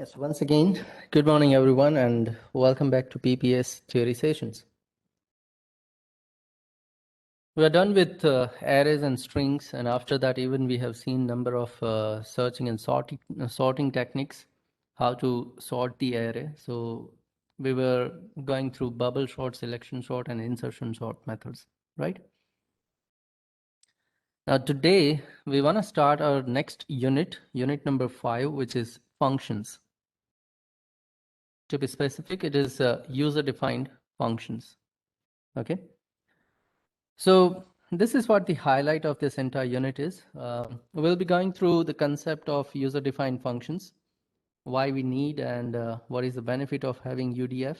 Yes, once again, good morning everyone and welcome back to PPS Theory Sessions. We are done with arrays and strings, and after that even we have seen number of searching and sorting techniques, how to sort the array. So we were going through bubble sort, selection sort and insertion sort methods, right? Now today we want to start our next unit number 5, which is functions. To be specific, it is user-defined functions. Okay. So this is what the highlight of this entire unit is. We'll be going through the concept of user-defined functions, why we need and what is the benefit of having UDF.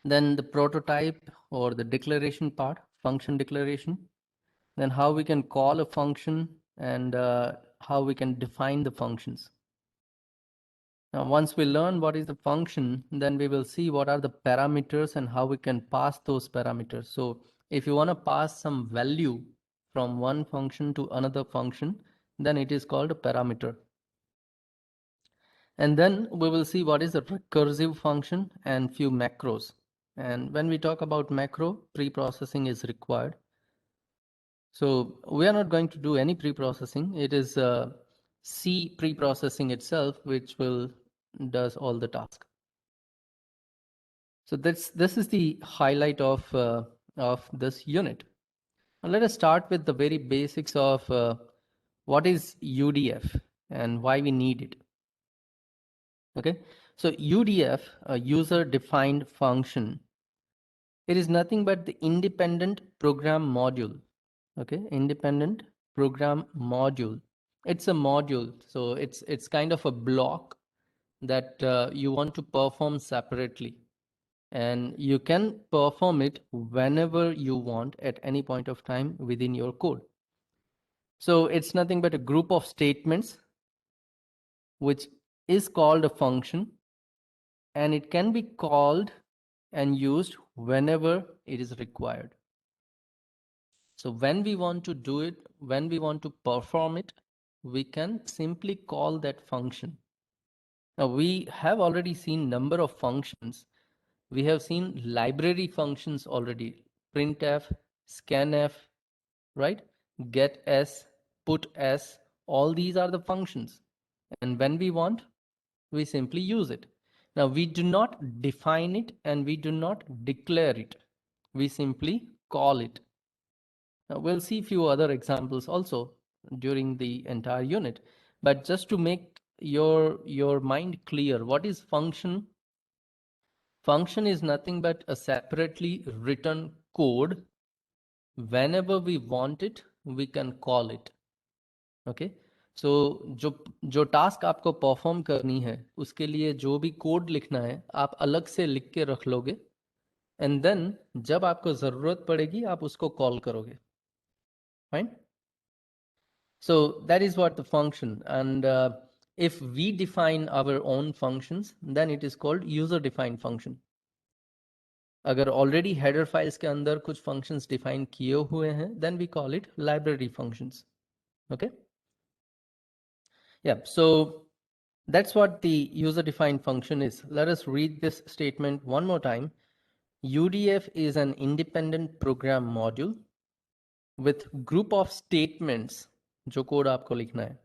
Then the prototype or the declaration part, function declaration. Then how we can call a function and how we can define the functions. Now, once we learn what is the function, then we will see what are the parameters and how we can pass those parameters. So if you want to pass some value from one function to another function, then it is called a parameter. And then we will see what is a recursive function and few macros. And when we talk about macro, pre-processing is required. So we are not going to do any pre-processing. It is C pre-processing itself, which will does all the task. So this is the highlight of this unit. Now let us start with the very basics of what is UDF and why we need it. Okay, so UDF, a user-defined function, it is nothing but the independent program module. Okay, independent program module. It's a module, so it's kind of a block that you want to perform separately. And you can perform it whenever you want at any point of time within your code. So it's nothing but a group of statements which is called a function, and it can be called and used whenever it is required. So when we want to do it, when we want to perform it, we can simply call that function. Now we have already seen number of functions. We have seen library functions already, printf, scanf, right? Get_s, put_s, all these are the functions. And when we want, we simply use it. Now we do not define it and we do not declare it. We simply call it. Now we'll see a few other examples also during the entire unit. But just to make your mind clear, what is function? Function is nothing but a separately written code. Whenever we want it, we can call it. Okay, so जो task आपको perform करनी है उसके लिए जो भी code लिखना है आप अलग से लिख के रख लोगे, एंड देन जब आपको जरूरत पड़ेगी आप उसको कॉल करोगे. Fine. So that is what the function, and if we define our own functions, then it is called user defined function. अगर ऑलरेडी हेडर फाइल्स के अंदर कुछ फंक्शंस डिफाइन किए हुए हैं, then we call it library functions. Okay. Yeah, so that's what the user defined function is. Let us read this statement one more time. UDF is an independent program module with group of statements जो code आपको लिखना है.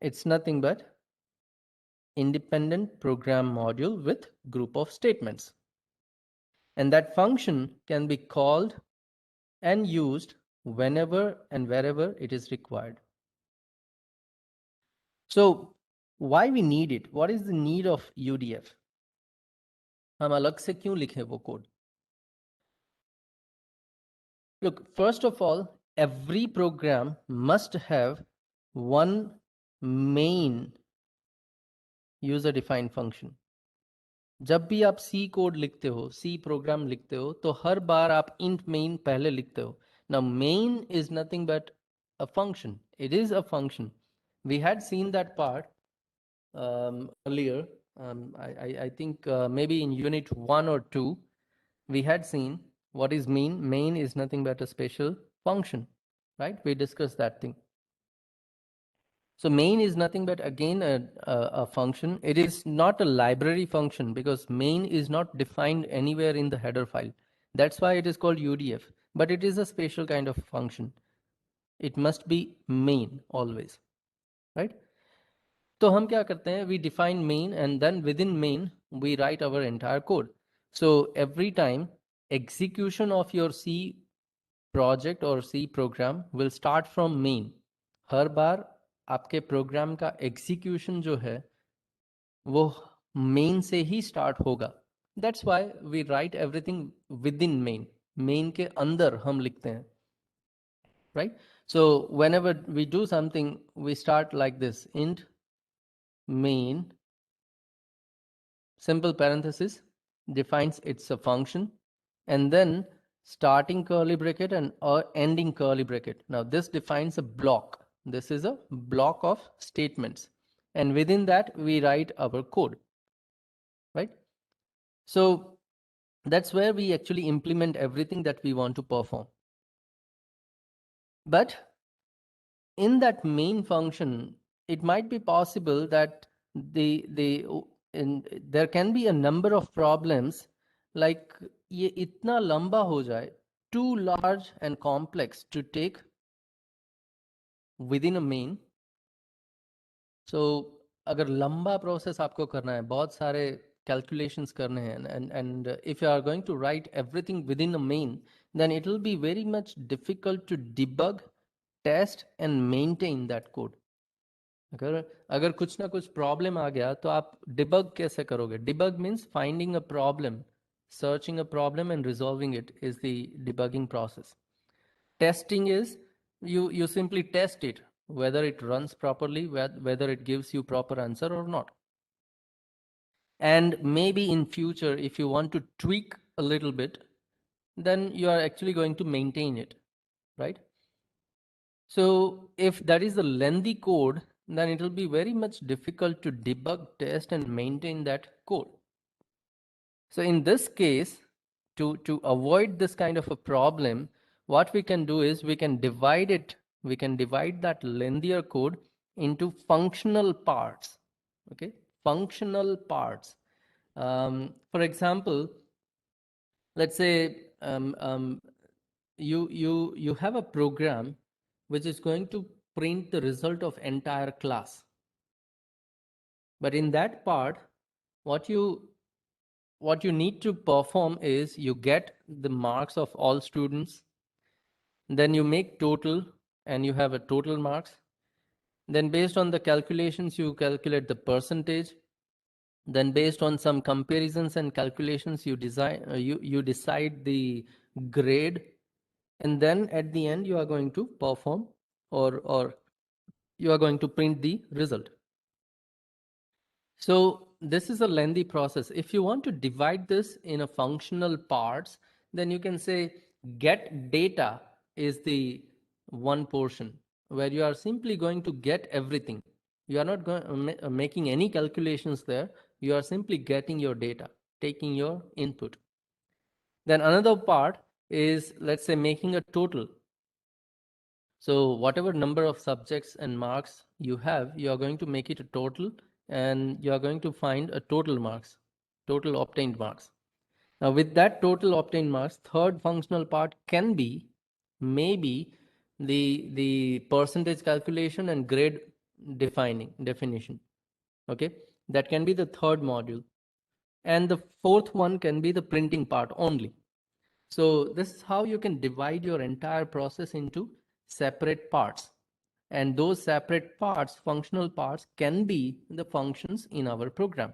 It's nothing but independent program module with group of statements. And that function can be called and used whenever and wherever it is required. So why we need it? What is the need of UDF? हम अलग से क्यों लिखें वो code? Look, first of all, every program must have one main user defined function. जब भी आप C code लिखते हो, C प्रोग्राम लिखते हो, तो हर बार आप int main पहले लिखते हो. Now main is nothing but a function. It is a function. We had seen that part earlier. I think maybe in unit 1 or 2, we had seen what is main. Main is nothing but a special function, right? We discussed that thing. So main is nothing but again a function. It is not a library function because main is not defined anywhere in the header file. That's why it is called UDF, but it is a special kind of function. It must be main always, right? तो हम क्या करते हैं, we define main and then within main we write our entire code. So every time execution of your C project or C program will start from main. हर बार आपके programme का execution जो है वो मेन से ही स्टार्ट होगा. That's why we write everything within main. Main के अंदर हम लिखते हैं, right? So whenever we do something we start like this, int main simple parenthesis defines it's a function, and then starting curly bracket and ending curly bracket. Now this defines a block. This is a block of statements, and within that we write our code, right? So that's where we actually implement everything that we want to perform. But in that main function, it might be possible that there can be a number of problems, like ये इतना लंबा हो जाए, too large and complex to take within a main. So अगर लंबा process आपको करना है, बहुत सारे calculations करने हैं, and if you are going to write everything within a main, then it will be very much difficult to debug, test and maintain that code. अगर कुछ ना कुछ प्रॉब्लम आ गया तो आप डिबग कैसे करोगे? Debug means finding a problem, searching a problem and resolving it is the debugging process. Testing is you simply test it, whether it runs properly, whether it gives you proper answer or not. And maybe in future, if you want to tweak a little bit, then you are actually going to maintain it, right? So if that is a lengthy code, then it will be very much difficult to debug, test and maintain that code. So in this case, to avoid this kind of a problem, what we can do is we can divide that lengthier code into functional parts. Okay, functional parts. For example, let's say you have a program which is going to print the result of entire class. But in that part, what you need to perform is you get the marks of all students, then you make total and you have a total marks. Then based on the calculations, you calculate the percentage. Then based on some comparisons and calculations, you decide the grade. And then at the end, you are going to perform or you are going to print the result. So this is a lengthy process. If you want to divide this in a functional parts, then you can say get data is the one portion where you are simply going to get everything. You are not making any calculations there. You are simply getting your data, taking your input. Then another part is, let's say, making a total. So whatever number of subjects and marks you have, you are going to make it a total and you are going to find a total marks, total obtained marks. Now with that total obtained marks, third functional part can be maybe the percentage calculation and grade definition. Okay, that can be the third module. And the fourth one can be the printing part only. So this is how you can divide your entire process into separate parts. And those separate parts, functional parts, can be the functions in our program.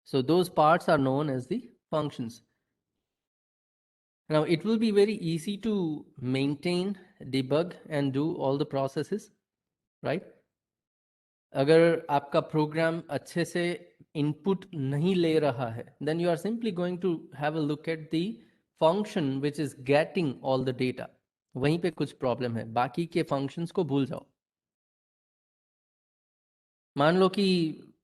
So those parts are known as the functions. Now it will be very easy to maintain, debug and do all the processes, right? अगर आपका programme अच्छे से input नहीं ले रहा है, then you are simply going to have a look at the function which is getting all the data. वहीं पे कुछ प्रॉब्लम है, बाकी के फंक्शंस को भूल जाओ. मान लो कि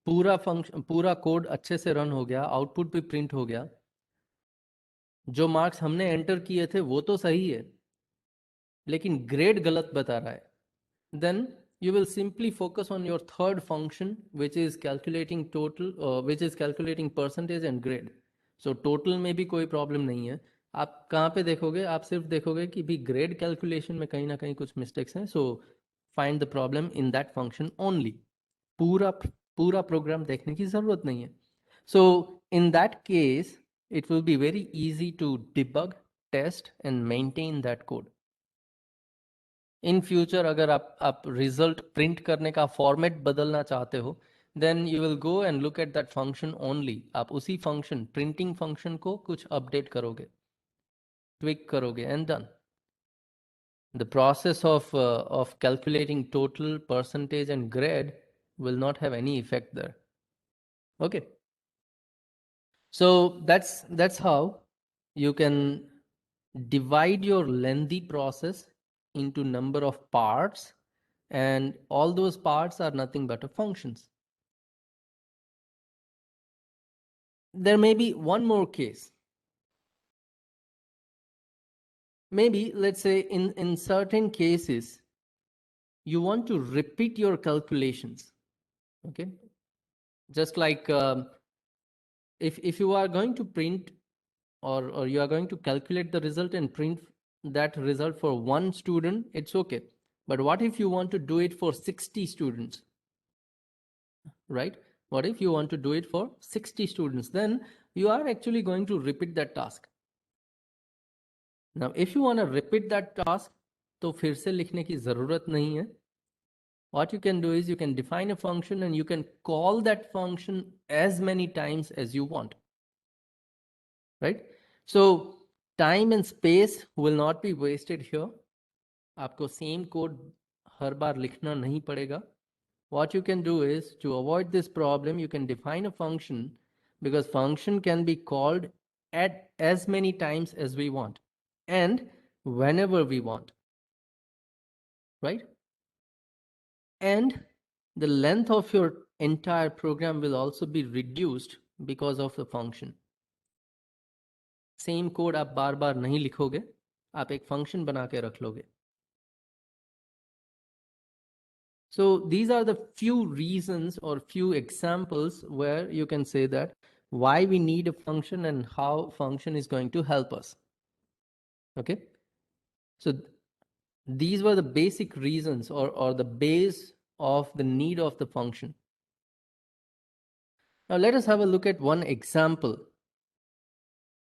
पूरा कोड अच्छे से रन हो गया, आउटपुट भी प्रिंट हो गया, जो मार्क्स हमने एंटर किए थे वो तो सही है, लेकिन ग्रेड गलत बता रहा है. Then you will simply focus on your third function, which is calculating total, which is calculating percentage and grade. So total में भी कोई प्रॉब्लम नहीं है. आप कहाँ पे देखोगे? आप सिर्फ देखोगे कि भी ग्रेड कैलकुलेशन में कहीं ना कहीं कुछ मिस्टेक्स हैं. So find the problem in that function only. पूरा पूरा प्रोग्राम देखने की जरूरत नहीं है. So in that case it will be very easy to debug, test and maintain that code. In future अगर आप रिजल्ट प्रिंट करने का फॉर्मेट बदलना चाहते हो, then you will go and look at that function only. आप उसी function, printing function को कुछ अपडेट करोगे, ट्विक करोगे and done. The process of calculating total, percentage and grade will not have any effect there. Okay, so that's how you can divide your lengthy process into number of parts, and all those parts are nothing but functions. There may be one more case. Maybe let's say in certain cases you want to repeat your calculations. Okay, just like if you are going to print or you are going to calculate the result and print that result for one student, it's okay. But what if you want to do it for 60 students, right? What if you want to do it for 60 students? Then you are actually going to repeat that task. Now if you want to repeat that task, तो फिर से लिखने की जरूरत नहीं है. What you can do is you can define a function and you can call that function as many times as you want, right? So time and space will not be wasted here. आपको same code हर बार लिखना नहीं पड़ेगा. What you can do is, to avoid this problem, you can define a function, because function can be called at as many times as we want and whenever we want, right? And the length of your entire program will also be reduced because of the function. Same code आप बार बार नहीं लिखोगे, आप एक function बना के रख लोगे. So these are the few reasons or few examples where you can say that why we need a function and how function is going to help us. Okay, so these were the basic reasons or the base of the need of the function. Now let us have a look at one example,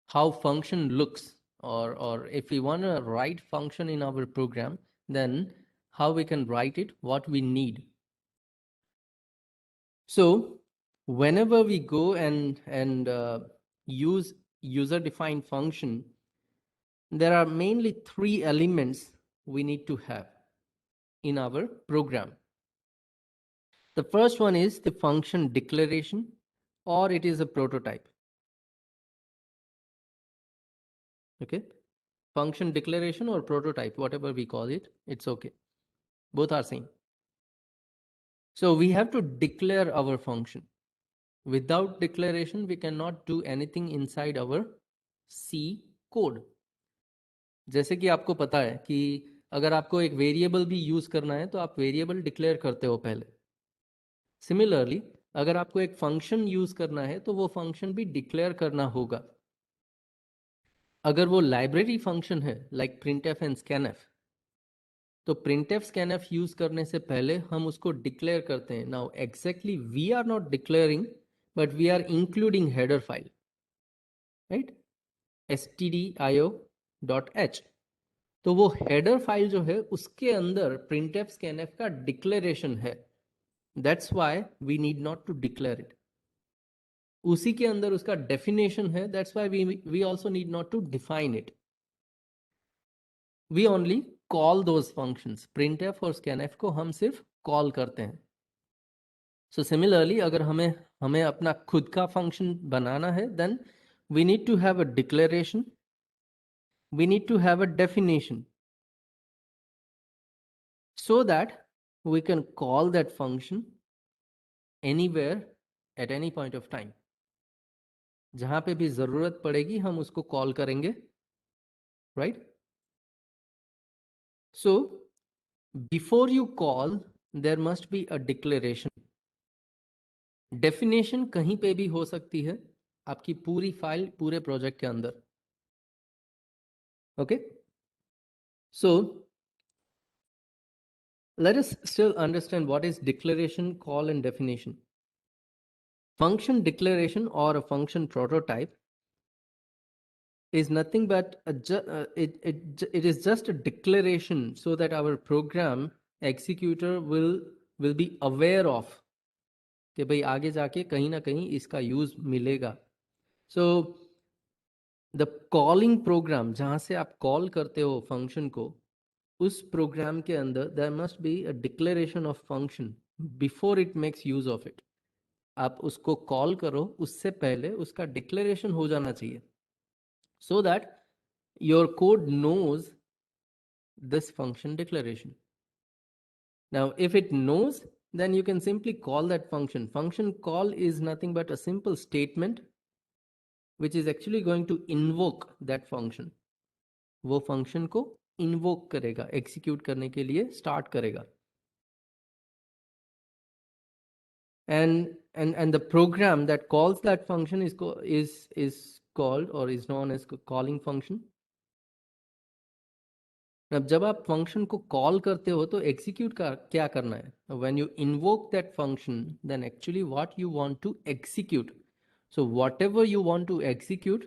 how function looks, or if we want to write function in our program, then how we can write it, what we need. So whenever we go and use user defined function, there are mainly three elements we need to have in our program. The first one is the function declaration, or it is a prototype. Okay, function declaration or prototype, whatever we call it, it's okay. Both are same. So we have to declare our function. Without declaration, we cannot do anything inside our C code. जैसे कि आपको पता है कि अगर आपको एक variable भी यूज करना है तो आप वेरिएबल डिक्लेयर करते हो पहले. सिमिलरली अगर आपको एक फंक्शन यूज करना है तो वो फंक्शन भी डिक्लेयर करना होगा. अगर वो लाइब्रेरी फंक्शन है लाइक printf एंड scanf, तो printf scanf यूज करने से पहले हम उसको डिक्लेयर करते हैं. Now exactly we are not declaring, but we are including header file, right, stdio.h. तो वो हेडर फाइल जो है उसके अंदर printf scanf का डिक्लेरेशन है. That's why we need not to declare it. उसी के अंदर उसका डेफिनेशन है. That's why we also need not to define it. We only call those functions. printf और scanf को हम सिर्फ कॉल करते हैं. सो सिमिलरली अगर हमें अपना खुद का फंक्शन बनाना है, then we need to have a declaration, we need to have a definition, so that we can call that function anywhere at any point of time. जहां पे भी जरूरत पड़ेगी हम उसको कॉल करेंगे, right? So before you call there must be a declaration. Definition कहीं पे भी हो सकती है आपकी पूरी फाइल पूरे प्रोजेक्ट के अंदर. Okay, so let us still understand what is declaration, call, and definition. Function declaration or a function prototype is nothing but it is just a declaration so that our program executor will be aware of कि भाई आगे जाके कहीं ना कहीं इसका use मिलेगा. So the calling program जहां से आप कॉल करते हो फंक्शन को, उस प्रोग्राम के अंदर there must be a declaration of function before it makes use of it. आप उसको कॉल करो उससे पहले उसका डिक्लेरेशन हो जाना चाहिए so that your code knows this function declaration. Now if it knows, then you can simply call that function. Function call is nothing but a simple statement which is actually going to invoke that function. वो function को invoke करेगा, execute करने के लिए start करेगा. And the program that calls that function is called or is known as calling function. अब जब आप फंक्शन को कॉल करते हो तो एग्जीक्यूट क्या करना है? When you invoke that function, then actually what you want to execute, so whatever you want to execute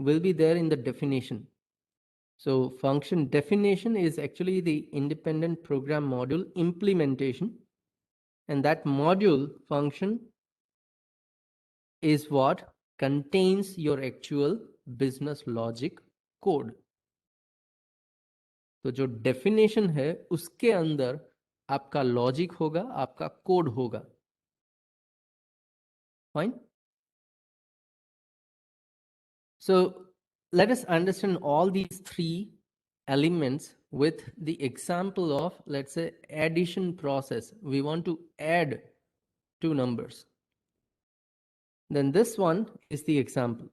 will be there in the definition. So function definition is actually the independent program module implementation, and that module function is what contains your actual business logic code. तो जो definition है उसके अंदर आपका logic होगा, आपका code होगा. Fine. So let us understand all these three elements with the example of, let's say, addition process. We want to add two numbers. Then this one is the example.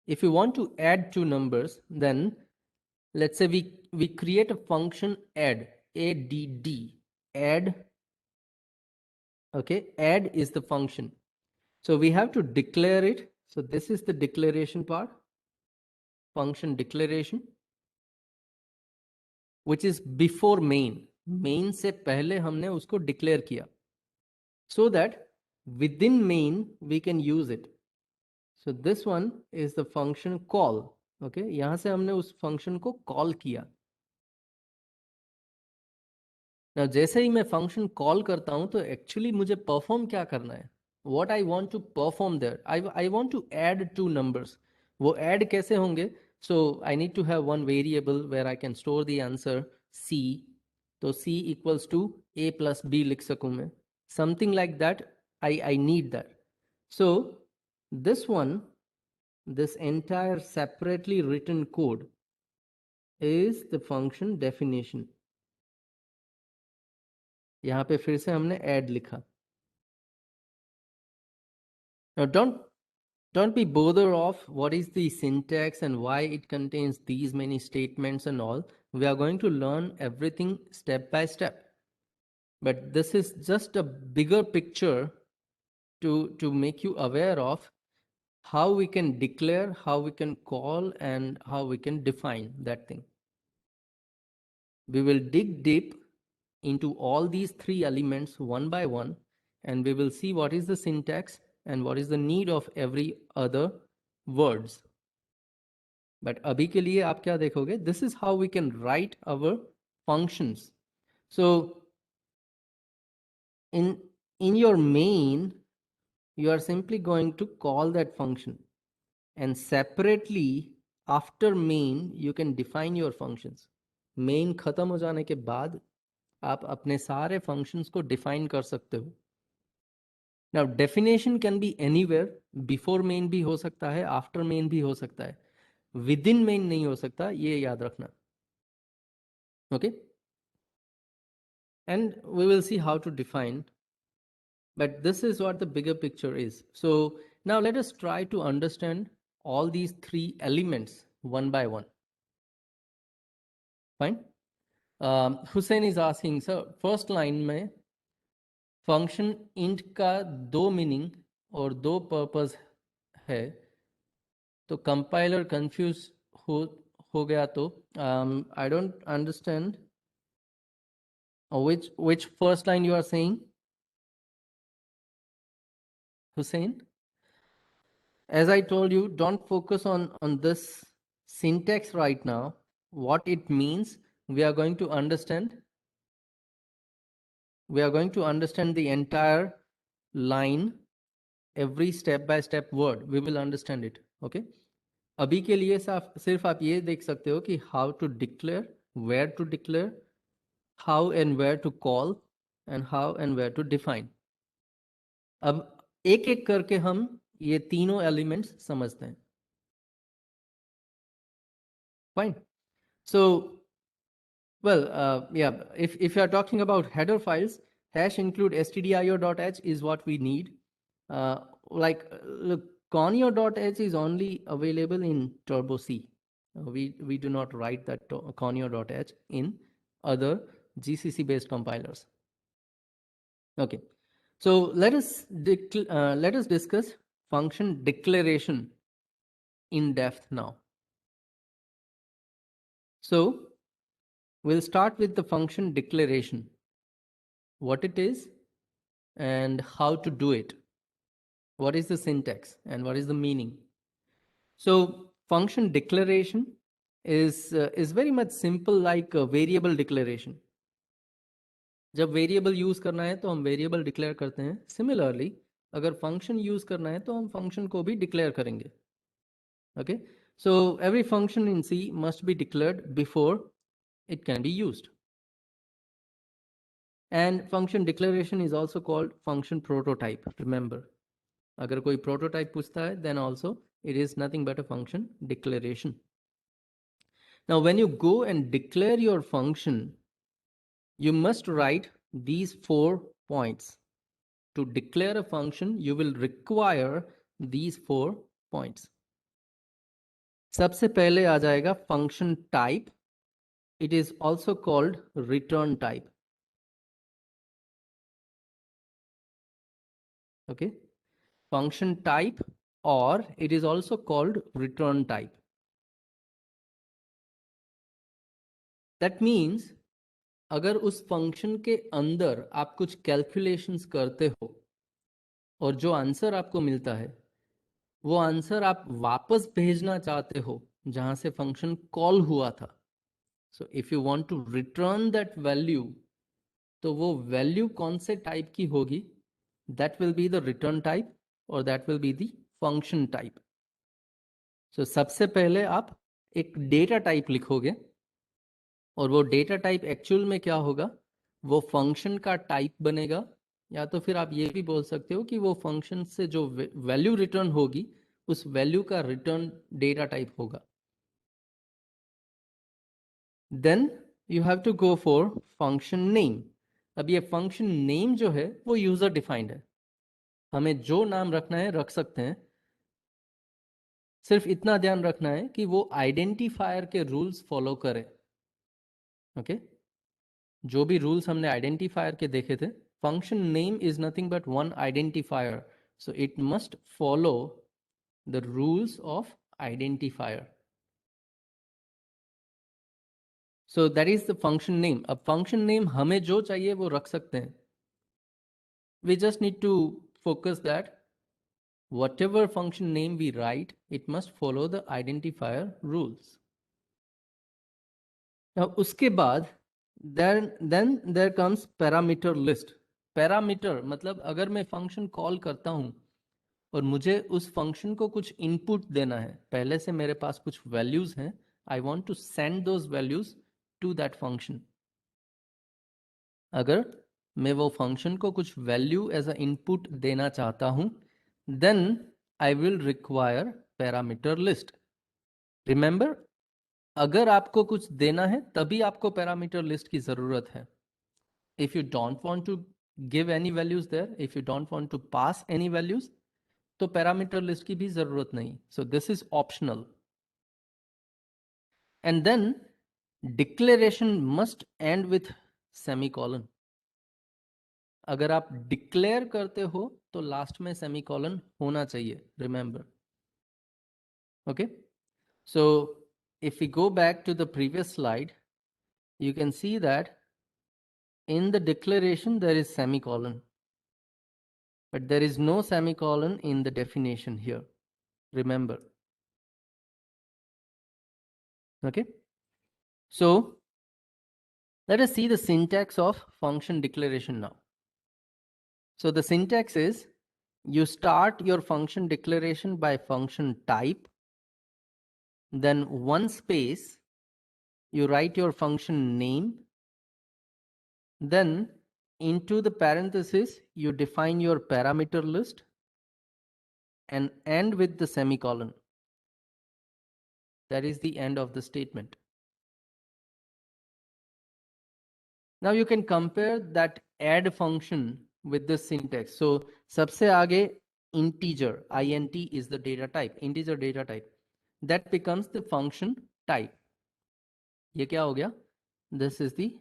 If you want to add two numbers, then let's say we create a function add, add. Okay, add is the function. So we have to declare it. So this is the declaration part, function declaration, which is before main. Main से पहले हमने उसको declare किया, so that within main we can use it. So this one is the function call. Okay, यहाँ से हमने उस function को call किया. Now जैसे ही मैं function call करता हूँ तो actually मुझे perform क्या करना है? What I want to perform there, I want to add two numbers. वो add कैसे होंगे? So I need to have one variable where I can store the answer c. तो c equals to a plus b लिख सकूँ मैं. Something like that. I need that. So this one, this entire separately written code is the function definition. यहाँ पे फिर से हमने add लिखा. Now don't be bothered of what is the syntax and why it contains these many statements and all. We are going to learn everything step by step. But this is just a bigger picture to make you aware of how we can declare, how we can call, and how we can define that thing. We will dig deep into all these three elements one by one, and we will see what is the syntax and what is the need of every other words. But अभी के लिए आप क्या देखोगे? This is how we can write our functions. So in your main, you are simply going to call that function, and separately after main you can define your functions. Main खत्म हो जाने के बाद आप अपने सारे functions को define कर सकते हो. Now definition can be anywhere. Before main भी हो सकता है, after main भी हो सकता है. Within main नहीं हो सकता, ये याद रखना. Okay, and we will see how to define, but this is what the bigger picture is. So now let us try to understand all these three elements one by one. Fine. Hussein is asking, sir, first line में function int का दो meaning और दो purpose है, तो compiler confuse हो हो गया, तो I don't understand which first line you are saying, Hussein. As I told you, don't focus on this syntax right now. What it means, we are going to understand. We are going to understand the entire line, every step by step word. We will understand it. Okay. अभी के लिए सिर्फ आप ये देख सकते हो कि how to declare, where to declare, how and where to call, and how and where to define. अब एक एक करके हम ये तीनों एलिमेंट्स समझते हैं. Fine. So, well, yeah, if you are talking about header files, hash include stdio.h is what we need. Look, conio.h is only available in Turbo C. We do not write that conio.h in other GCC based compilers. Okay, so let us discuss function declaration in depth now. So we'll start with the function declaration, what it is and how to do it, what is the syntax and what is the meaning. So function declaration is very much simple like a variable declaration. जब variable use करना है तो हम variable declare करते हैं. Similarly अगर function use करना है तो हम फंक्शन को भी डिक्लेयर करेंगे. Okay, so every function in C must be declared before it can be used. And function declaration is also called function prototype. Remember, अगर कोई prototype पूछता है, then also it is nothing but a function declaration. Now, when you go and declare your function, you must write these 4 points. To declare a function, you will require these 4 points. सबसे पहले आ जाएगा function type. It is also called return type. Okay, function type, or it is also called return type. That means अगर उस function के अंदर आप कुछ calculations करते हो और जो आंसर आपको मिलता है वो आंसर आप वापस भेजना चाहते हो जहां से फंक्शन कॉल हुआ था. So if you want to return that value, तो वो वैल्यू कौन से टाइप की होगी? That will be the return type और that will be the function type. So सबसे पहले आप एक डेटा टाइप लिखोगे और वो डेटा टाइप एक्चुअल में क्या होगा? वो फंक्शन का टाइप बनेगा, या तो फिर आप ये भी बोल सकते हो कि वो फंक्शन से जो वैल्यू रिटर्न होगी उस वैल्यू का रिटर्न डेटा टाइप होगा. Then you have to go for function name. अब ये फंक्शन नेम जो है वो यूजर डिफाइंड है. हमें जो नाम रखना है रख सकते हैं. सिर्फ इतना ध्यान रखना है कि वो आइडेंटिफायर के रूल्स फॉलो करे. ओके, जो भी रूल्स हमने आइडेंटिफायर के देखे थे, function name is nothing but one identifier, so it must follow the rules of identifier. So that is the function name. अब फंक्शन नेम हमें जो चाहिए वो रख सकते हैं. We just need to focus that whatever function name we write, it must follow the identifier rules. Now उसके बाद then there comes parameter list. Parameter मतलब अगर मैं function call करता हूँ और मुझे उस function को कुछ input देना है, पहले से मेरे पास कुछ values हैं, I want to send those values to that function. अगर मैं वो function को कुछ value as a input देना चाहता हूँ, then I will require parameter list. Remember, अगर आपको कुछ देना है तभी आपको पैरामीटर लिस्ट की जरूरत है. If you don't want to give any values there, if you don't want to pass any values, तो पैरामीटर लिस्ट की भी जरूरत नहीं. So this is optional. And then declaration must end with semicolon. अगर आप डिक्लेयर करते हो तो लास्ट में सेमीकोलन होना चाहिए, remember. Okay, so if we go back to the previous slide, you can see that in the declaration there is semicolon, but there is no semicolon in the definition here, remember. Okay, so let us see the syntax of function declaration now. So the syntax is, you start your function declaration by function type, then one space, you write your function name, then into the parenthesis you define your parameter list and end with the semicolon. That is the end of the statement. Now you can compare that add function with this syntax. So सबसे आगे integer, int is the data type, integer data type. That becomes the function type. ये क्या हो गया? This is the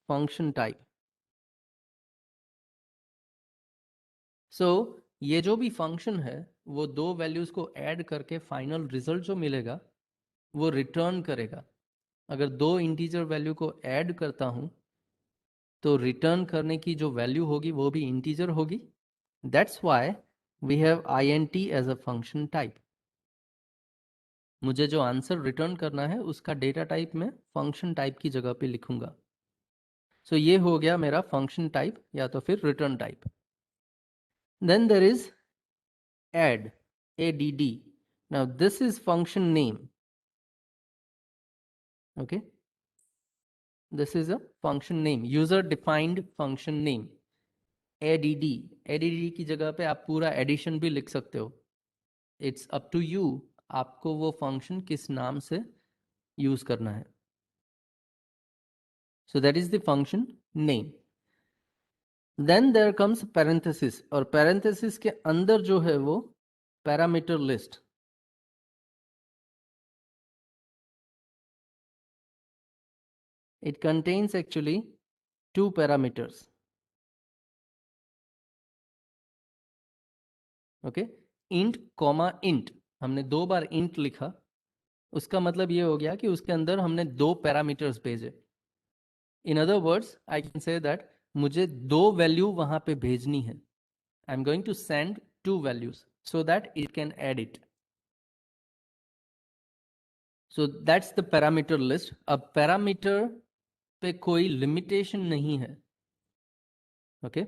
function type. So ये जो भी function है वो दो values को add करके final result जो मिलेगा वो return करेगा. अगर दो integer value को add करता हूँ तो रिटर्न करने की जो वैल्यू होगी वो भी इंटीजर होगी. That's why we have int as a function type. मुझे जो आंसर रिटर्न करना है उसका डेटा टाइप में फंक्शन टाइप की जगह पे लिखूंगा. सो ये हो गया मेरा फंक्शन टाइप या तो फिर return type. Then there is add, add. Now this is function name. Okay, this is a function name, user defined function name. add, add की जगह पे आप पूरा एडिशन भी लिख सकते हो. इट्स अप टू यू, आपको वो फंक्शन किस नाम से यूज करना है. So that is the function name. Then there comes parenthesis, और पैरेंथेसिस के अंदर जो है वो parameter list. It contains actually two parameters. Okay, int comma int, हमने दो बार इंट लिखा, उसका मतलब ये हो गया कि उसके अंदर हमने दो पैरामीटर्स भेजे. In other words I can say that मुझे दो वैल्यू वहां पे भेजनी है. I am going to send two values so that it can add it. So that's the parameter list. अब parameter पे कोई limitation नहीं है. Okay,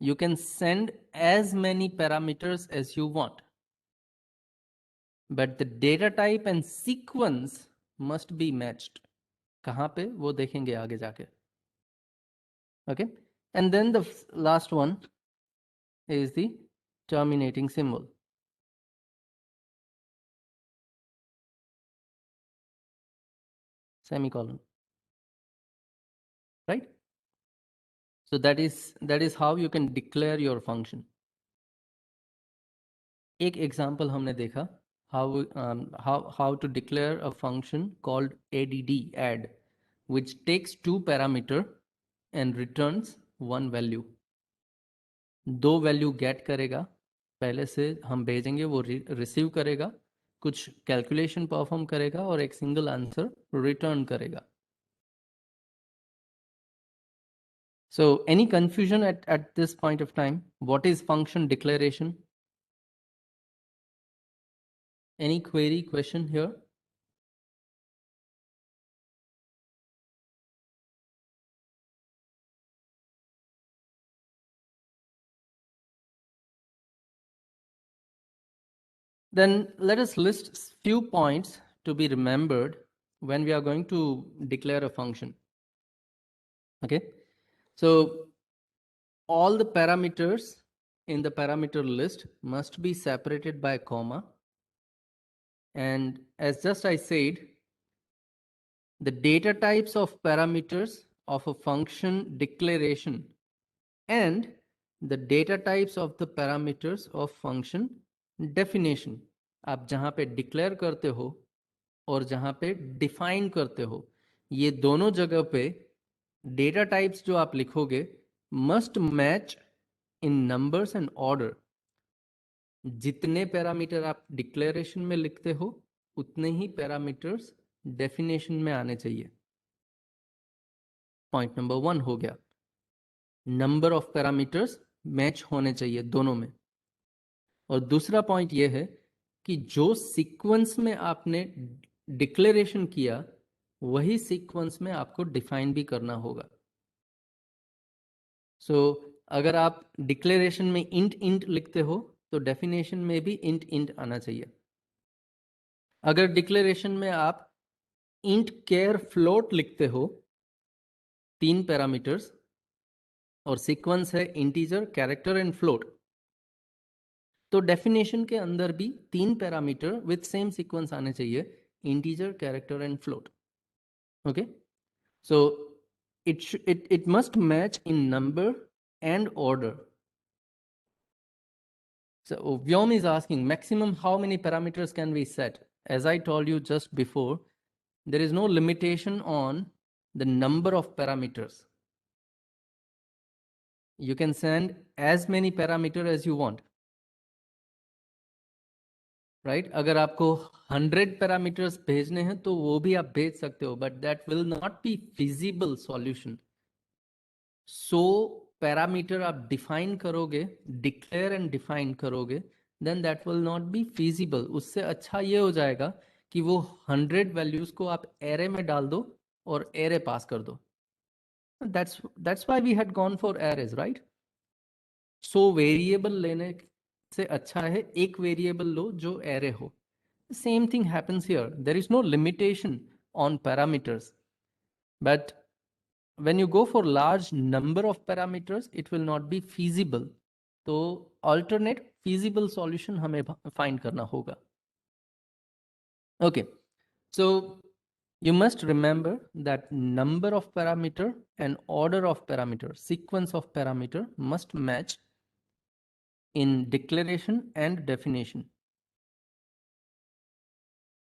you can send as many parameters as you want, but the data type and sequence must be matched. कहाँ पे वो देखेंगे आगे जाके. Okay, and then the last one is the terminating symbol. Semicolon. Right? So that is how you can declare your function. एक example हमने देखा, how to declare a function called add, which takes two parameter and returns one value. दो value gate करेगा, पहले से हम भेजेंगे, वो रिसीव करेगा, कुछ कैलकुलेशन परफॉर्म करेगा और एक सिंगल आंसर रिटर्न करेगा. So any confusion at this point of time? What is function declaration? Any query, question here? Then let us list few points to be remembered when we are going to declare a function. Okay, so all the parameters in the parameter list must be separated by a comma, and as just I said, the data types of parameters of a function declaration and the data types of the parameters of function definition. आप जहां पे declare करते हो और जहां पे define करते हो, ये दोनों जगह पे डेटा टाइप्स जो आप लिखोगे must match in numbers and order. जितने पैरामीटर आप डिक्लेरेशन में लिखते हो उतने ही पैरामीटर्स डेफिनेशन में आने चाहिए। पॉइंट नंबर 1 हो गया। नंबर ऑफ पैरामीटर्स मैच होने चाहिए दोनों में। और दूसरा पॉइंट यह है कि जो सीक्वेंस में आपने डिक्लेरेशन किया वही सीक्वेंस में आपको डिफाइन भी करना होगा। सो अगर आप डिक्लेरेशन में इंट इंट लिखते हो तो डेफिनेशन में भी इंट इंट आना चाहिए। अगर डिक्लेरेशन में आप इंट केयर फ्लोट लिखते हो 3 पैरामीटर्स और सीक्वेंस है इंटीजर कैरेक्टर एंड फ्लोट, तो डेफिनेशन के अंदर भी 3 पैरामीटर विथ सेम सीक्वेंस आने चाहिए, integer character and float. Okay, so it must match in number and order. So Vyom is asking maximum how many parameters can we set? As I told you just before, there is no limitation on the number of parameters. You can send as many parameters as you want, right? अगर आपको 100 parameters भेजने हैं तो वो भी आप भेज सकते हो, but that will not be feasible solution. 100 parameter आप डिफाइन करोगे, डिक्लेयर एंड डिफाइन करोगे, then that will not be feasible. उससे अच्छा ये हो जाएगा कि वो 100 वैल्यूज को आप एरे में डाल दो और एरे पास कर दो। That's why we had gone for arrays, right? 100 variable लेने से अच्छा है एक वेरिएबल लो जो एरे हो। Same thing happens here, there is no limitation on parameters, but when you go for large number of parameters it will not be feasible, तो alternate feasible solution हमें find करना होगा। Okay, so you must remember that number of parameter and order of parameter, sequence of parameter must match in declaration and definition.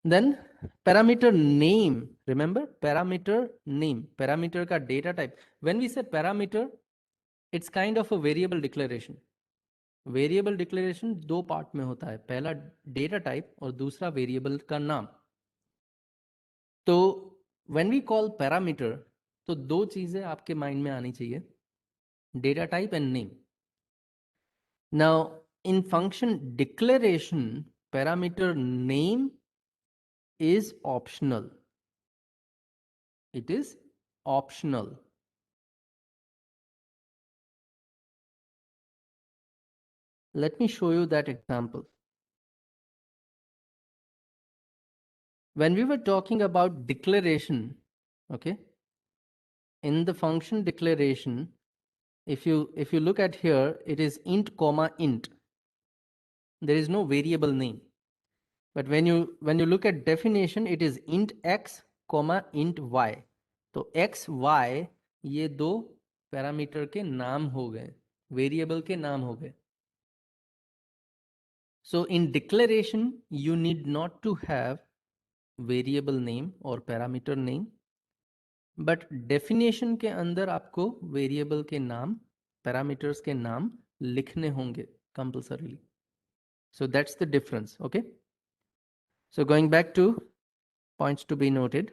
Then parameter name, remember parameter name, parameter का data type. When we say parameter, it's kind of a variable declaration. Variable declaration 2 part में होता है, पहला data type और दूसरा variable का नाम। तो व्हेन वी कॉल पैरामीटर तो 2 चीजें आपके माइंड में आनी चाहिए, data type and name. Now in function declaration parameter name is optional, it is optional. Let me show you that example. When we were talking about declaration, okay, in the function declaration, if you look at here, it is int comma int. There is no variable name. But when you look at definition, it is int x comma int y. तो x y ये 2 parameter के नाम हो गए, variable के नाम हो गए। So in declaration you need not to have variable name or parameter name, but definition के अंदर आपको वेरिएबल के नाम, पैरामीटर्स के नाम लिखने होंगे compulsorily. So that's the difference, okay? So going back to points to be noted.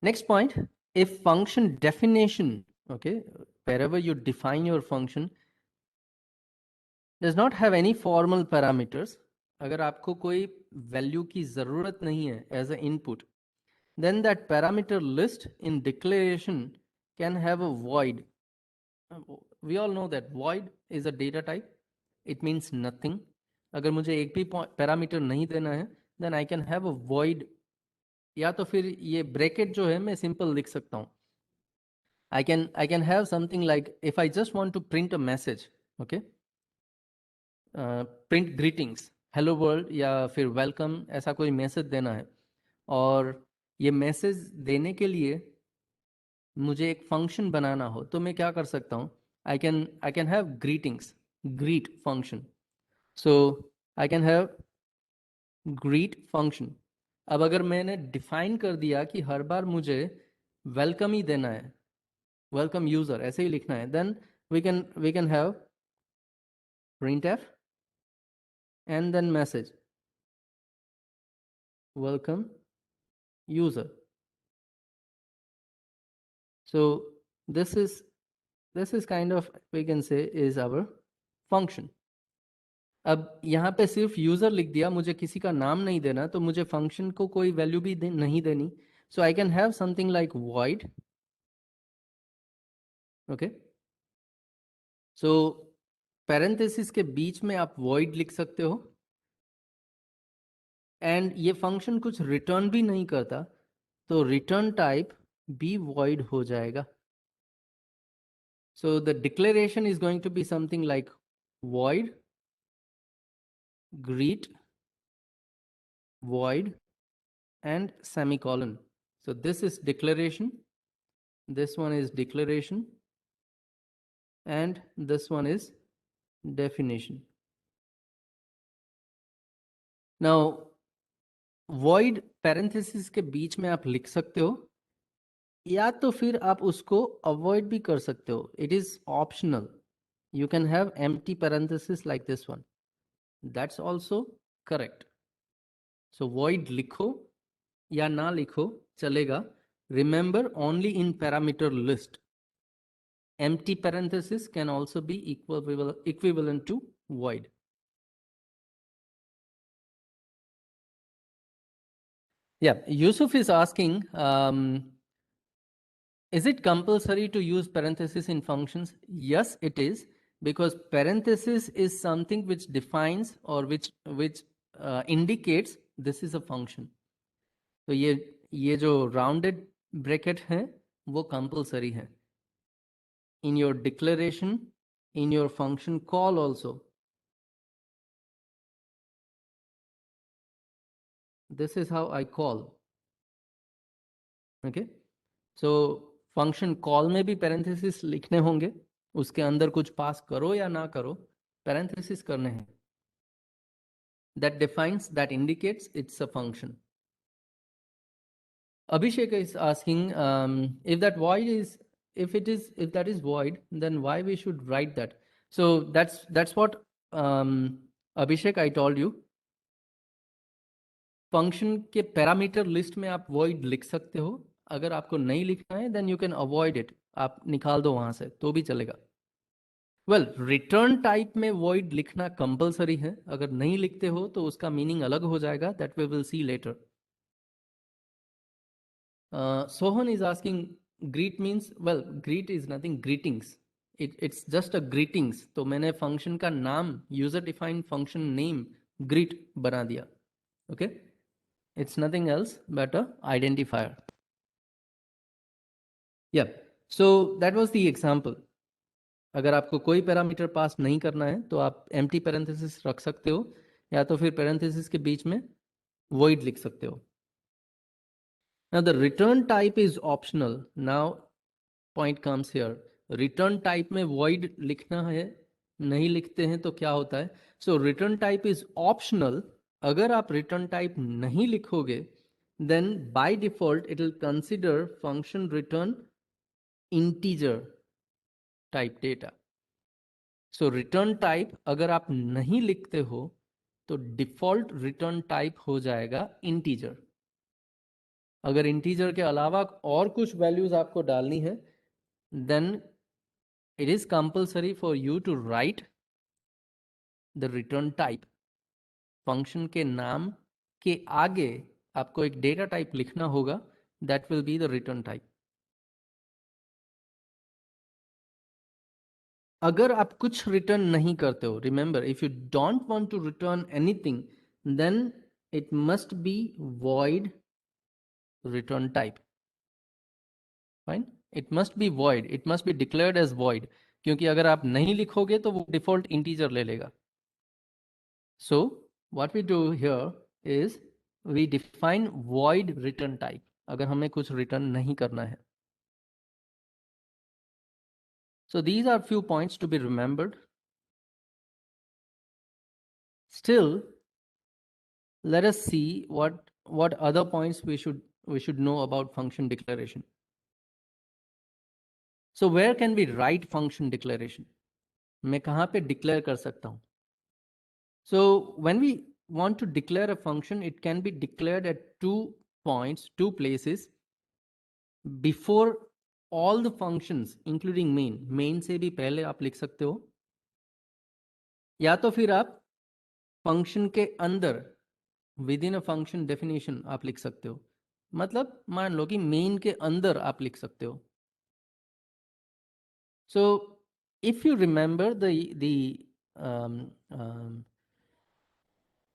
Next point, if function definition, okay, wherever you define your function, does not have any formal parameters, अगर आपको कोई value की जरूरत नहीं है as a input, then that parameter list in declaration can have a void. We all know that void is a data type, it means nothing. अगर मुझे एक भी पैरामीटर नहीं देना है then I can have a void, या तो फिर ये ब्रैकेट जो है मैं सिंपल लिख सकता हूँ। I can have something like, if I just want to print a message, okay, print greetings, hello world या फिर welcome, ऐसा कोई मैसेज देना है और ये मैसेज देने के लिए मुझे एक फंक्शन बनाना हो तो मैं क्या कर सकता हूँ, I can have greetings, greet function. So I can have greet function. अब अगर मैंने डिफाइन कर दिया कि हर बार मुझे वेलकम ही देना है, वेलकम यूजर ऐसे ही लिखना है, then we can have printf and then message welcome user. So this is kind of, we can say, is our function. अब यहाँ पे सिर्फ यूजर लिख दिया, मुझे किसी का नाम नहीं देना, तो मुझे फंक्शन को कोई वैल्यू भी नहीं देनी. So I can have something like void. Okay, so parenthesis के बीच में आप void लिख सकते हो, एंड ये फंक्शन कुछ रिटर्न भी नहीं करता, तो रिटर्न टाइप भी void हो जाएगा. So the declaration is going to be something like void greet void and semicolon. So this is declaration, this one is declaration, and this one is definition. Now void parenthesis के बीच में आप लिख सकते हो, या तो फिर आप उसको avoid भी कर सकते हो. It is optional. You can have empty parenthesis like this one. That's also correct. So void लिखो या ना लिखो चलेगा. Remember, only in parameter list. Empty parenthesis can also be equivalent to void. Yeah, Yusuf is asking, is it compulsory to use parenthesis in functions? Yes, it is, because parenthesis is something which defines or which indicates this is a function. तो ये जो rounded bracket है वो compulsory है. In your declaration, in your function call also. This is how I call. Okay. So function call में भी parenthesis लिखने होंगे, उसके अंदर कुछ पास करो या ना करो, parenthesis करने हैं. That defines, that indicates it's a function. Abhishek is asking, if that is void, then why we should write that? So that's what, Abhishek, I told you. Function के पैरामीटर लिस्ट में आप void लिख सकते हो. अगर आपको नहीं लिखना है then you can avoid it. आप निकाल दो वहां से तो भी चलेगा. वेल, रिटर्न टाइप में void लिखना कंपलसरी है. अगर नहीं लिखते हो तो उसका मीनिंग अलग हो जाएगा. That we will see later. Sohan is asking, greet means, well, greet is nothing, greetings. It's just a greetings. तो मैंने फंक्शन का नाम, user defined function name greet बना दिया. Okay, it's nothing else but a identifier. Yeah, so that was the example. अगर आपको कोई parameter pass नहीं करना है तो आप empty parenthesis रख सकते हो, या तो फिर parenthesis के बीच में void लिख सकते हो. Now the return type is optional. Now point comes here. Return type में void लिखना है, नहीं लिखते हैं तो क्या होता है? So return type is optional. अगर आप return type नहीं लिखोगे, then by default it will consider function return integer type data. So return type अगर आप नहीं लिखते हो तो default return type हो जाएगा integer. अगर integer के अलावा और कुछ values आपको डालनी है, then it is compulsory for you to write the return type. function के नाम के आगे आपको एक data type लिखना होगा. That will be the return type. अगर आप कुछ रिटर्न नहीं करते हो, remember, if you don't want to return anything, then it must be void return type. Fine, it must be void, it must be declared as void, क्योंकि अगर आप नहीं लिखोगे तो वो डिफॉल्ट इंटीजर ले लेगा. So what we do here is we define void return type अगर हमें कुछ रिटर्न नहीं करना है. So these are few points to be remembered. Still, let us see what other points we should know about function declaration. So where can we write function declaration? मैं कहाँ पे declare कर सकता हूँ? So when we want to declare a function, it can be declared at 2 points, 2 places before all the functions including main. Main से भी पहले आप लिख सकते हो, या तो फिर आप फंक्शन के अंदर with in a function definition आप लिख सकते हो. मतलब मान लो कि मेन के अंदर आप लिख सकते हो. So if you remember the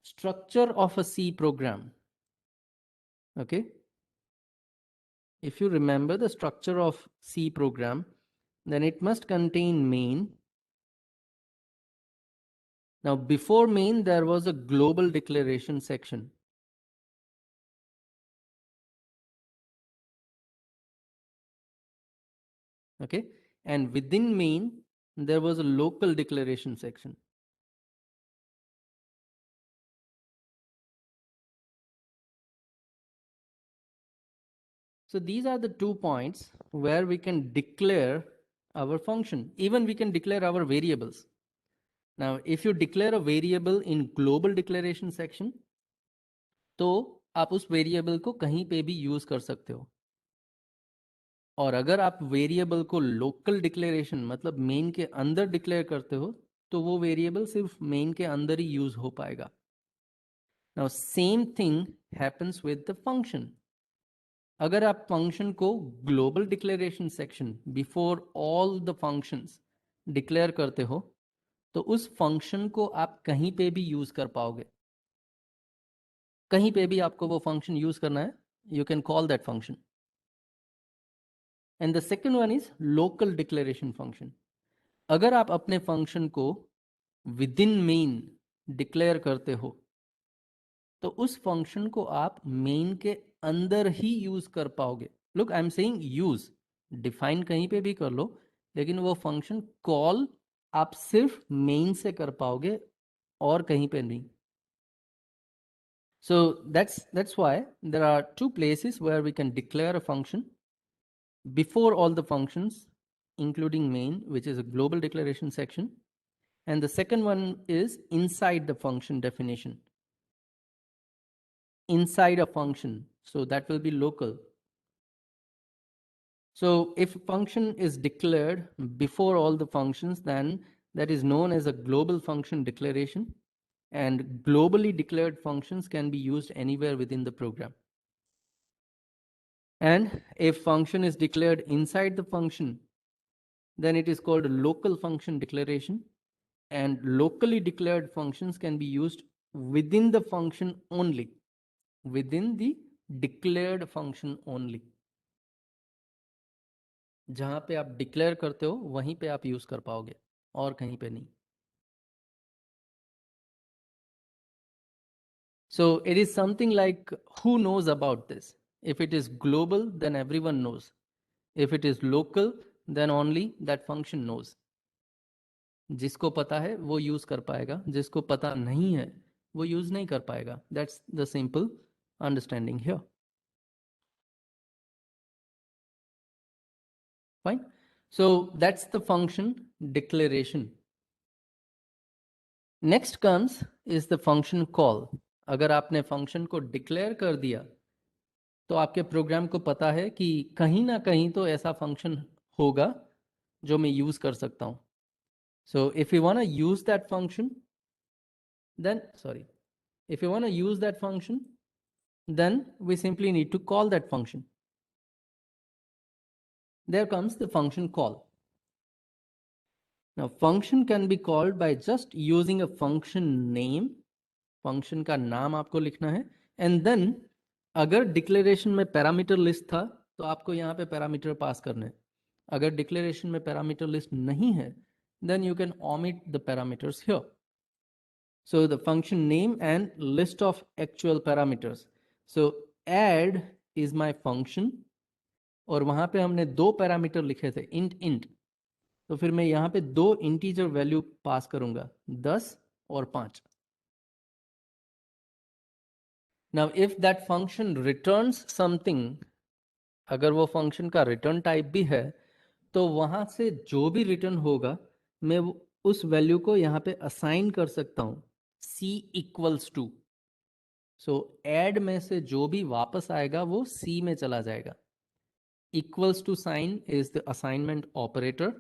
structure of a C program, okay, if you remember the structure of C program, then it must contain main. Now before main there was a global declaration section. Okay, and within main there was a local declaration section. So these are the 2 points where we can declare our function. Even we can declare our variables. Now if you declare a variable in global declaration section, तो आप उस variable को कहीं पे भी use कर सकते हो. और अगर आप वेरिएबल को लोकल डिक्लेरेशन मतलब मेन के अंदर डिक्लेयर करते हो, तो वो वेरिएबल सिर्फ मेन के अंदर ही यूज हो पाएगा. Now same thing happens with the function. अगर आप फंक्शन को global declaration section before all the functions declare करते हो, तो उस फंक्शन को आप कहीं पे भी यूज कर पाओगे. कहीं पे भी आपको वो फंक्शन यूज करना है, you can call that function. And the second one is local declaration function. अगर आप अपने फंक्शन को विद इन मेन डिक्लेयर करते हो, तो उस फंक्शन को आप मेन के अंदर ही यूज कर पाओगे. Look, I am saying use, define कहीं पे भी कर लो, लेकिन वो फंक्शन कॉल आप सिर्फ मेन से कर पाओगे और कहीं पे नहीं. So that's why there are 2 places where we can declare a function before all the functions, including main, which is a global declaration section. And the second one is inside the function definition. Inside a function, so that will be local. So if a function is declared before all the functions, then that is known as a global function declaration. And globally declared functions can be used anywhere within the program. And if function is declared inside the function, then it is called a local function declaration. And locally declared functions can be used within the function only, within the declared function only. जहां पे आप declare करते हो वहीं पे आप use कर पाओगे और कहीं पे नहीं. So it is something like, who knows about this? If it is global, then everyone knows. If it is local, then only that function knows. जिसको पता है वो यूज कर पाएगा, जिसको पता नहीं है वो यूज नहीं कर पाएगा. That's the simple understanding here. Fine. So that's the function declaration. Next comes is the function call. अगर आपने फंक्शन को डिक्लेयर कर दिया, तो आपके प्रोग्राम को पता है कि कहीं ना कहीं तो ऐसा फंक्शन होगा जो मैं यूज कर सकता हूं. So if you want to use that function, then if you want to use that function, then we simply need to call that function. There comes the function call. Now function can be called by just using a function name. Function का नाम आपको लिखना है. And then अगर declaration में parameter list था, तो आपको यहाँ पे पैरामीटर पास करने हैं. अगर डिक्लेरेशन में पैरामीटर लिस्ट नहीं है, then you can omit the parameters here. So the function name and list of actual parameters. So add is my function, और वहां पे हमने 2 पैरामीटर लिखे थे, int. तो फिर मैं यहाँ पे 2 इंटीजर वैल्यू पास करूंगा, 10 और 5. Now if that function returns something, अगर वो फंक्शन का रिटर्न टाइप भी है, तो वहां से जो भी रिटर्न होगा मैं उस वैल्यू को यहाँ पे असाइन कर सकता हूँ c equals to. So add में से जो भी वापस आएगा वो c में चला जाएगा। Equals to sign is the assignment operator,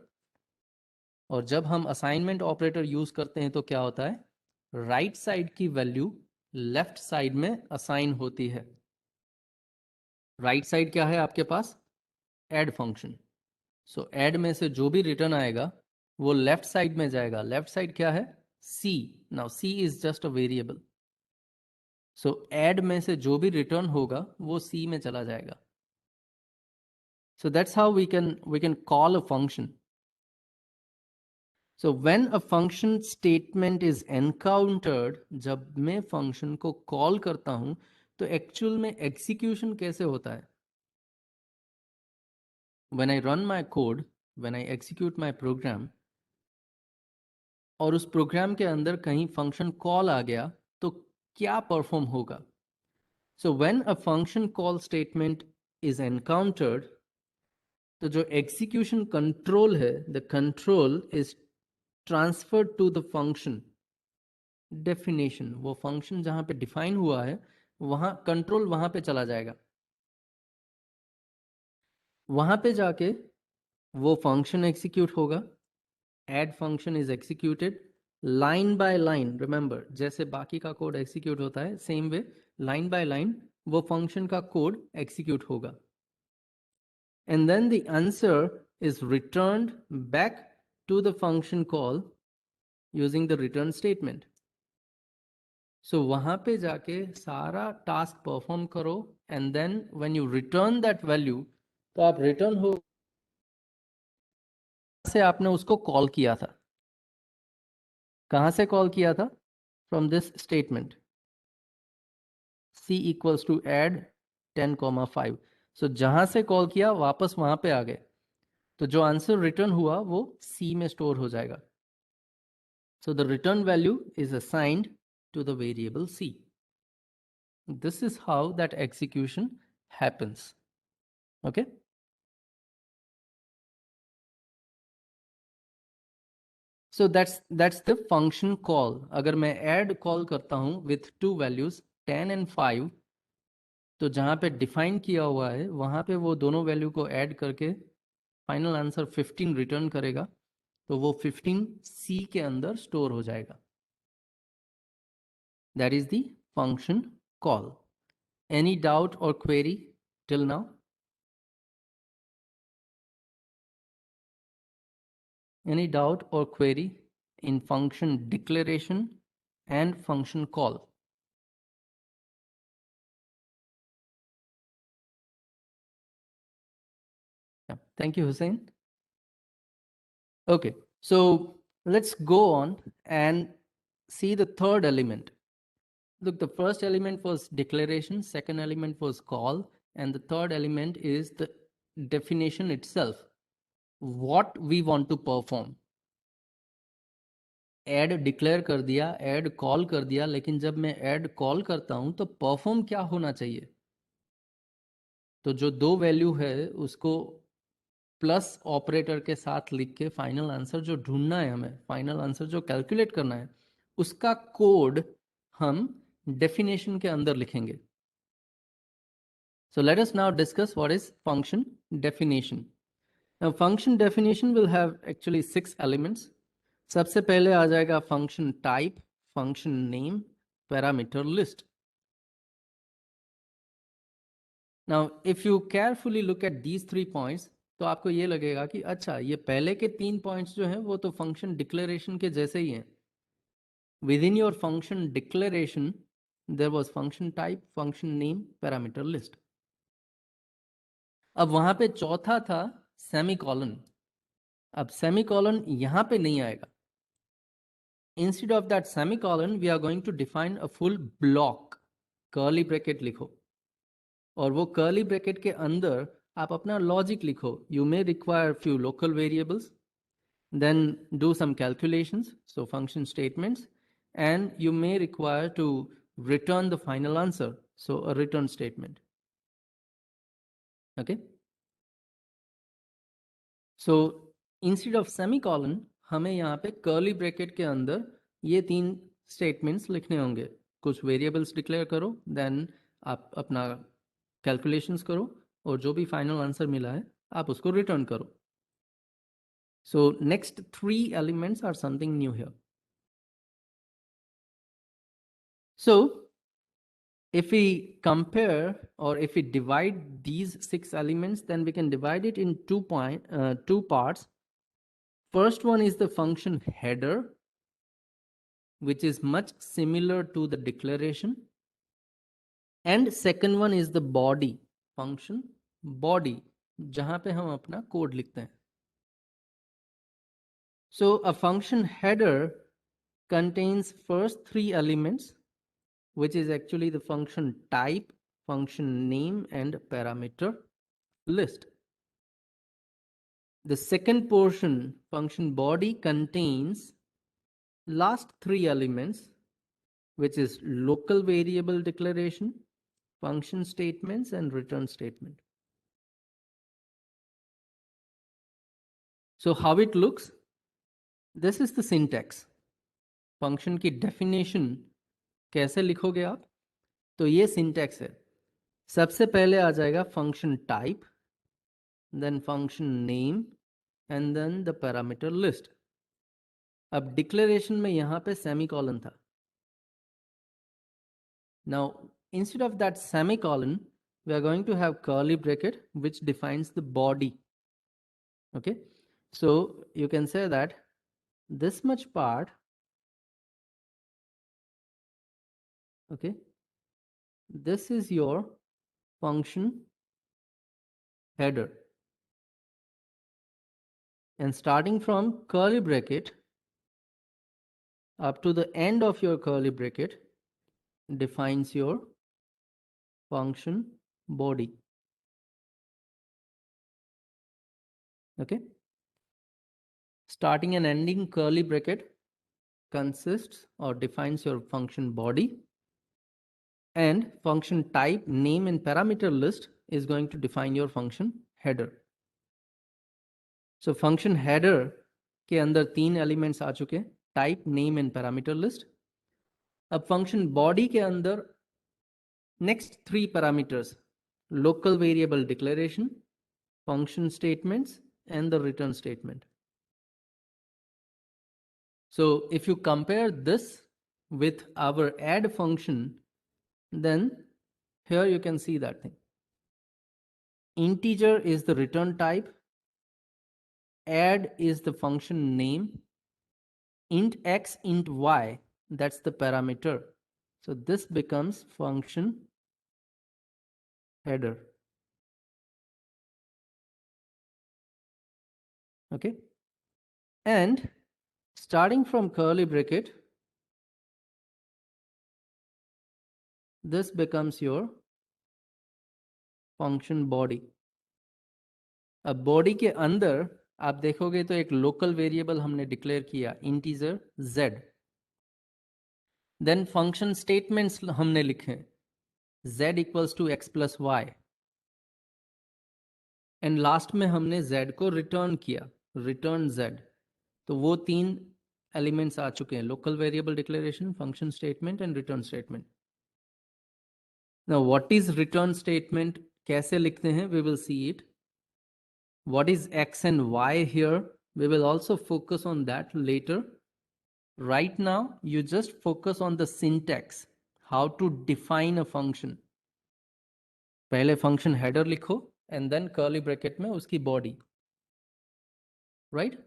और जब हम असाइनमेंट ऑपरेटर यूज करते हैं तो क्या होता है, राइट साइड की वैल्यू लेफ्ट साइड में असाइन होती है। राइट साइड क्या है आपके पास, ऐड फंक्शन। सो ऐड में से जो भी रिटर्न आएगा वो लेफ्ट साइड में जाएगा। लेफ्ट साइड क्या है, c। Now c is just a variable, so add में से जो भी रिटर्न होगा वो c में चला जाएगा। So that's how we can call a function. So when a function statement is encountered, जब मैं फंक्शन को कॉल करता हूं तो एक्चुअल में एग्जीक्यूशन कैसे होता है। When I run my code, when I execute my programme, और उस प्रोग्राम के अंदर कहीं फंक्शन कॉल आ गया तो क्या परफॉर्म होगा। So when a function call statement is encountered, तो जो एग्जीक्यूशन कंट्रोल है, the control is transferred to the function definition. वो फंक्शन जहां पे डिफाइन हुआ है वहां कंट्रोल वहां पे चला जाएगा। वहां पे जाके वो फंक्शन एग्जीक्यूट होगा। Add function is executed line by line. Remember, जैसे बाकी का कोड एग्जीक्यूट होता है same way line by line वो फंक्शन का कोड एग्जीक्यूट होगा। And then the answer is returned back to the function call using the return statement. So वहां पे जाके सारा टास्क परफॉर्म करो, and then when you return that value, तो आप रिटर्न हो से आपने उसको कॉल किया था। कहां से कॉल किया था, from this statement c equals to add 10,5। सो जहां से कॉल किया वापस वहां पे आ गए, तो जो आंसर रिटर्न हुआ वो c में स्टोर हो जाएगा। So the return value is assigned to the variable c। This is how that execution happens. Okay, so that's the function call. अगर मैं ऐड कॉल करता हूं विथ टू वैल्यूज 10 एंड 5, तो जहां पे डिफाइन किया हुआ है वहां पे वो दोनों वैल्यू को ऐड करके फाइनल आंसर 15 रिटर्न करेगा, तो वो 15 C के अंदर स्टोर हो जाएगा। That is the function call. Any doubt or query till now? Any doubt or query in function declaration and function call? Yeah. Thank you, Hussein. Okay, so let's go on and see the third element. Look, the first element was declaration, second element was call, and the third element is the definition itself, what we want to perform. Add declare कर दिया, add call कर दिया, लेकिन जब मैं add call करता हूं तो परफॉर्म क्या होना चाहिए। तो जो दो वैल्यू है उसको प्लस ऑपरेटर के साथ लिख के फाइनल आंसर जो ढूंढना है, हमें फाइनल आंसर जो कैलकुलेट करना है, उसका कोड हम डेफिनेशन के अंदर लिखेंगे। So let us now discuss what is function definition. Now function definition will have actually 6 elements. सबसे पहले आ जाएगा function type, function name, parameter list. Now if you carefully look at these 3 points, तो आपको ये लगेगा कि अच्छा ये पहले के 3 पॉइंट्स जो हैं वो तो फंक्शन डिक्लेरेशन के जैसे ही हैं। Within your function declaration there was function type, function name, parameter list. अब वहां पे चौथा था सेमीकोलन। अब सेमीकोलन यहां पे नहीं आएगा। Instead of that semicolon we are going to define a full block. Curly bracket लिखो, और वो कर्ली ब्रैकेट के अंदर आप अपना लॉजिक लिखो। You may require few local variables, then do some calculations, so function statements, and you may require to return the final answer, so a return statement. Okay, so instead of semicolon हमें यहाँ पे curly bracket के अंदर ये 3 statements लिखने होंगे. कुछ variables declare करो, देन आप अपना कैलकुलेशंस करो और जो भी फाइनल आंसर मिला है आप उसको रिटर्न करो. So next 3 elements are something new here. So if we compare or if we divide these 6 elements, then we can divide it in 2 parts. First one is the function header, which is much similar to the declaration. And second one is the body function, body, जहाँ पे हम अपना code लिखते हैं. So a function header contains first 3 elements, which is actually the function type, function name, and parameter list. The second portion, function body, contains last 3 elements, which is local variable declaration, function statements, and return statement. So how it looks, this is the syntax. Function की definition कैसे लिखोगे आप? तो ये syntax है. सबसे पहले आ जाएगा function type, then function name, and then the parameter list. अब declaration में यहाँ पे semicolon था. Now instead of that semicolon, we are going to have curly bracket which defines the body. Okay, so you can say that this much part, okay, this is your function header, and starting from curly bracket up to the end of your curly bracket defines your function body. Okay, starting and ending curly bracket consists or defines your function body, and function type, name, and parameter list is going to define your function header. So function header के अंदर 3 elements आ चुके हैं, type, name, and parameter list. अब function body के अंदर next 3 parameters, local variable declaration, function statements, and the return statement. So if you compare this with our add function, then here you can see that thing. Integer is the return type, add is the function name, int x, int y, that's the parameter. So this becomes function header. Okay, and starting from curly bracket, this becomes your function body. अब body के अंदर आप देखोगे तो एक local variable हमने declare किया, integer z. Then function statements हमने लिखे, z equals to x plus y. And last में हमने z को return किया, return z. तो वो 3 elements आ चुके हैं, local variable declaration, function statement, and return statement. Now what is return statement, कैसे लिखते हैं, we will see it. What is x and y here, we will also focus on that later. Right now you just focus on the syntax, how to define a function. पहले function header लिखो and then curly bracket में उसकी body, right?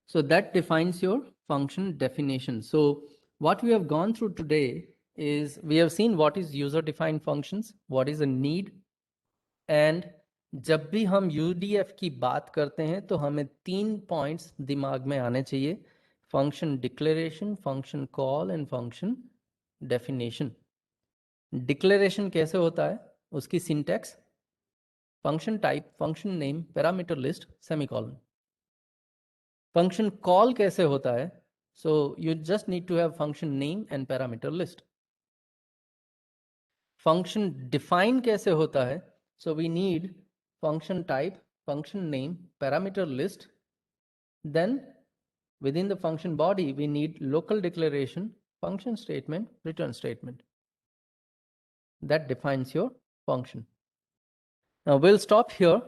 So that defines your function definition. So what we have gone through today is we have seen what is user defined functions, what is a need, and जब भी हम UDF की बात करते हैं तो हमें 3 पॉइंट्स दिमाग में आने चाहिए, function declaration, function call, and function definition. Declaration कैसे होता है, उसकी syntax function type, function name, parameter list, semicolon. Function call कैसे होता है, so you just need to have function name and parameter list. function define कैसे होता है? So we need function type, function name, parameter list. Then within the function body, we need local declaration, function statement, return statement. That defines your function. Now we'll stop here,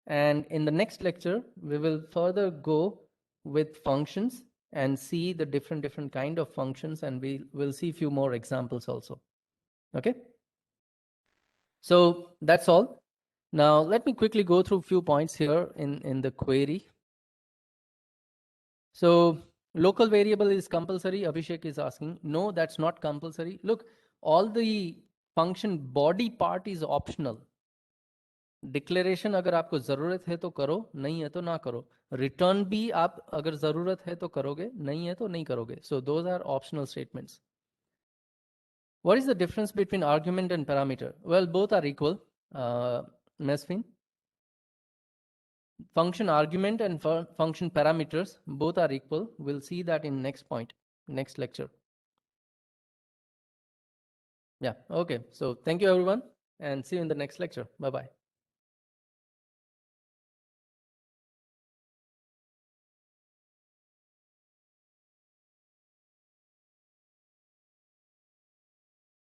and in the next lecture, we will further go with functions and see the different kind of functions, and we will see few more examples also. Okay. So that's all. Now let me quickly go through few points here in the query. So local variable is compulsory. Abhishek is asking, no, that's not compulsory. Look, all the function body part is optional. Declaration अगर आपको जरूरत है तो करो, नहीं है तो ना करो. रिटर्न भी आप अगर जरूरत है तो करोगे, नहीं है तो नहीं करोगे. So those are optional statements. What is the difference between argument and parameter? Well, both are equal. Mesfin. Function argument and function parameters, both are equal. We'll see that in next point, next lecture. Yeah, okay. So thank you everyone and see you in the next lecture. Bye-bye.